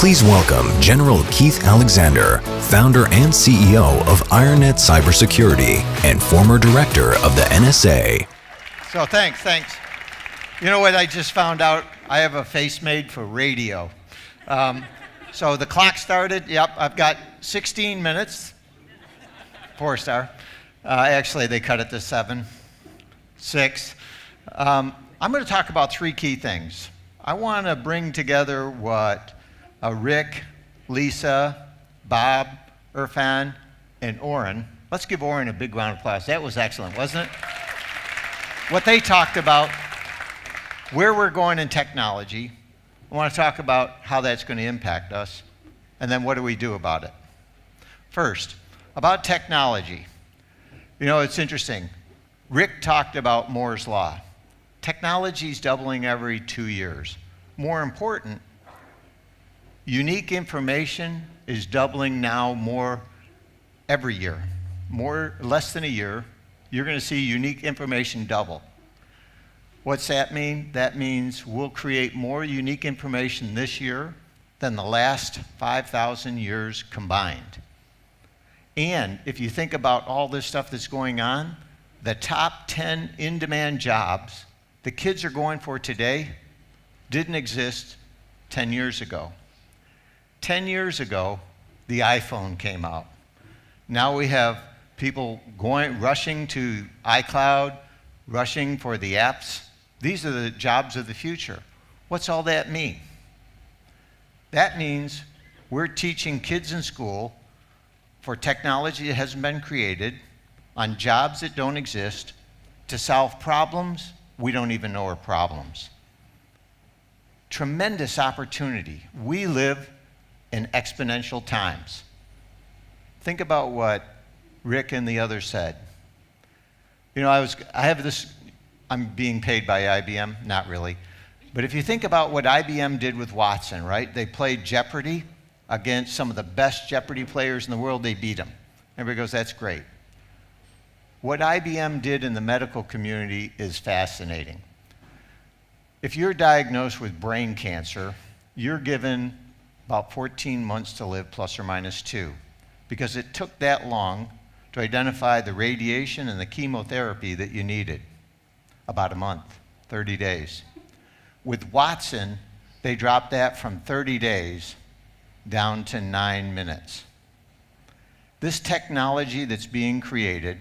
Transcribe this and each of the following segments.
Please welcome General Keith Alexander, founder and CEO of IronNet Cybersecurity and former director of the NSA. So thanks. You know what I just found out? I have a face made for radio. So the clock started. Yep, I've got 16 minutes. 4-star. Actually, they cut it to 7, 6. I'm going to talk about 3 key things. I want to bring together what Rick, Lisa, Bob, Irfan, and Oren. Let's give Oren a big round of applause. That was excellent, wasn't it? What they talked about, where we're going in technology. I want to talk about how that's going to impact us, and then what do we do about it. First, about technology. You know, it's interesting. Rick talked about Moore's Law. Technology's doubling every 2 years. More important, unique information is doubling now more every year. Less than a year, you're going to see unique information double. What's that mean? That means we'll create more unique information this year than the last 5,000 years combined. And if you think about all this stuff that's going on, the top 10 in-demand jobs the kids are going for today didn't exist 10 years ago. 10 years ago, the iPhone came out. Now we have people rushing to iCloud, rushing for the apps. These are the jobs of the future. What's all that mean? That means we're teaching kids in school for technology that hasn't been created, on jobs that don't exist, to solve problems we don't even know are problems. Tremendous opportunity. We live in exponential times. Think about what Rick and the others said. You know, I'm being paid by IBM, not really. But if you think about what IBM did with Watson, right? They played Jeopardy against some of the best Jeopardy players in the world. They beat them. Everybody goes, that's great. What IBM did in the medical community is fascinating. If you're diagnosed with brain cancer, you're given about 14 months to live, plus or minus 2, because it took that long to identify the radiation and the chemotherapy that you needed. About a month, 30 days. With Watson, they dropped that from 30 days down to 9 minutes. This technology that's being created,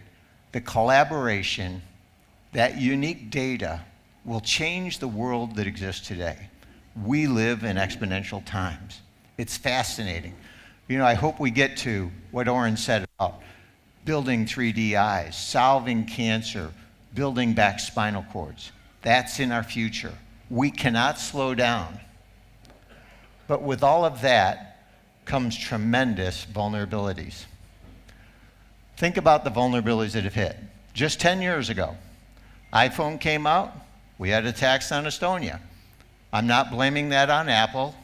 the collaboration, that unique data will change the world that exists today. We live in exponential times. It's fascinating. You know, I hope we get to what Oren said about building 3D eyes, solving cancer, building back spinal cords. That's in our future. We cannot slow down. But with all of that comes tremendous vulnerabilities. Think about the vulnerabilities that have hit. Just 10 years ago, iPhone came out, we had attacks on Estonia. I'm not blaming that on Apple,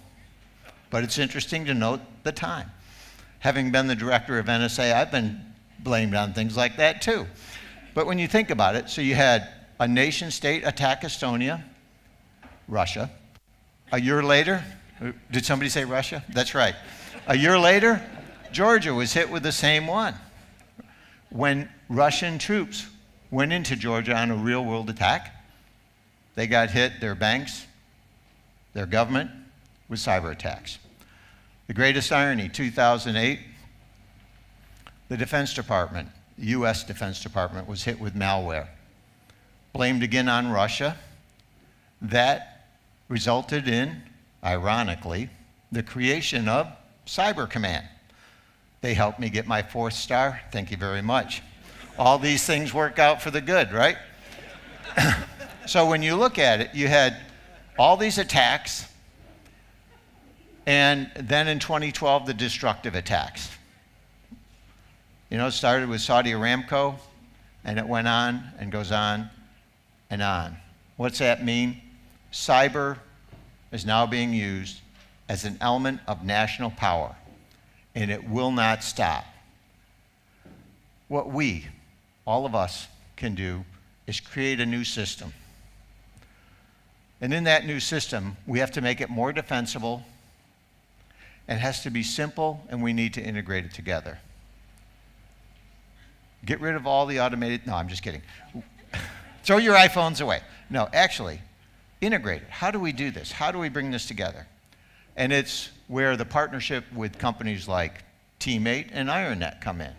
but it's interesting to note the time. Having been the director of NSA, I've been blamed on things like that too. But when you think about it, so you had a nation state attack Estonia, Russia. A year later, did somebody say Russia? That's right. A year later, Georgia was hit with the same one. When Russian troops went into Georgia on a real-world attack, they got hit, their banks, their government, with cyber attacks. The greatest irony, 2008, the Defense Department, the US Defense Department, was hit with malware. Blamed again on Russia. That resulted in, ironically, the creation of Cyber Command. They helped me get my 4th star. Thank you very much. All these things work out for the good, right? So when you look at it, you had all these attacks, and then in 2012, the destructive attacks. You know, it started with Saudi Aramco, and it went on and goes on and on. What's that mean? Cyber is now being used as an element of national power, and it will not stop. What we, all of us, can do is create a new system. And in that new system, we have to make it more defensible, It has to be simple, and we need to integrate it together. Get rid of all the automated, no, I'm just kidding. Throw your iPhones away. No, actually, integrate it. How do we do this? How do we bring this together? And it's where the partnership with companies like Teammate and IronNet come in,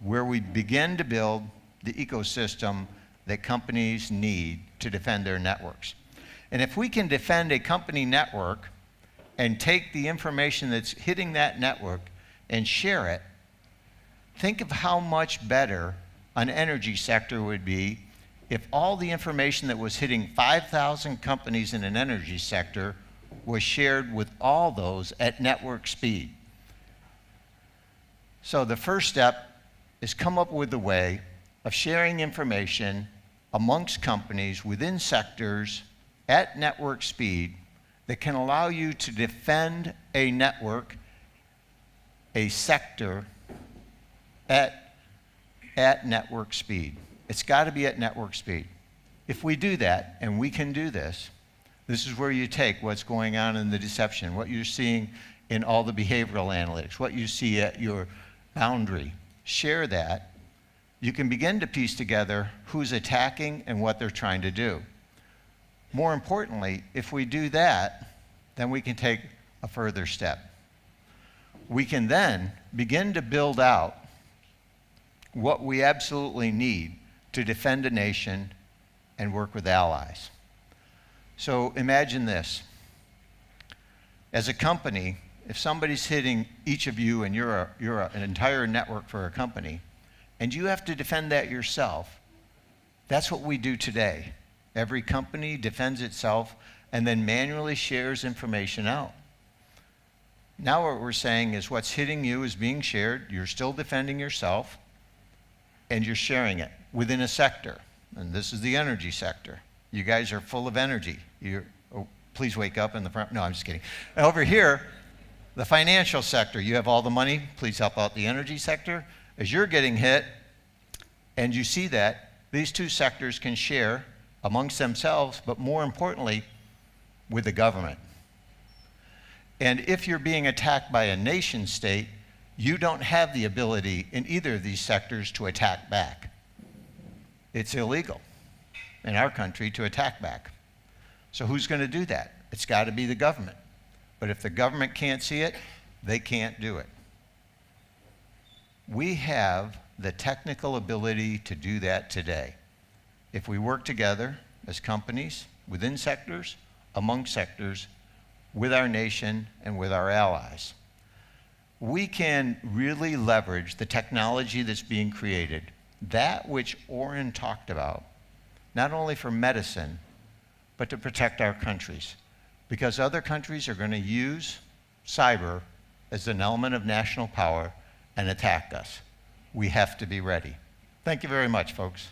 where we begin to build the ecosystem that companies need to defend their networks. And if we can defend a company network and take the information that's hitting that network and share it, think of how much better an energy sector would be if all the information that was hitting 5,000 companies in an energy sector was shared with all those at network speed. So the first step is come up with a way of sharing information amongst companies within sectors at network speed that can allow you to defend a network, a sector, at network speed. It's got to be at network speed. If we do that, and we can do this, this is where you take what's going on in the deception, what you're seeing in all the behavioral analytics, what you see at your boundary, share that. You can begin to piece together who's attacking and what they're trying to do. More importantly, if we do that, then we can take a further step. We can then begin to build out what we absolutely need to defend a nation and work with allies. So imagine this. As a company, if somebody's hitting each of you and you're an entire network for a company, and you have to defend that yourself, that's what we do today. Every company defends itself and then manually shares information out. Now what we're saying is what's hitting you is being shared, you're still defending yourself, and you're sharing it within a sector. And this is the energy sector. You guys are full of energy. Oh, please wake up in the front. No, I'm just kidding. Over here, the financial sector. You have all the money. Please help out the energy sector. As you're getting hit, and you see that, these two sectors can share amongst themselves, but more importantly, with the government. And if you're being attacked by a nation state, you don't have the ability in either of these sectors to attack back. It's illegal in our country to attack back. So who's going to do that? It's got to be the government. But if the government can't see it, they can't do it. We have the technical ability to do that today. If we work together as companies, within sectors, among sectors, with our nation and with our allies, we can really leverage the technology that's being created, that which Oren talked about, not only for medicine, but to protect our countries. Because other countries are going to use cyber as an element of national power and attack us. We have to be ready. Thank you very much, folks.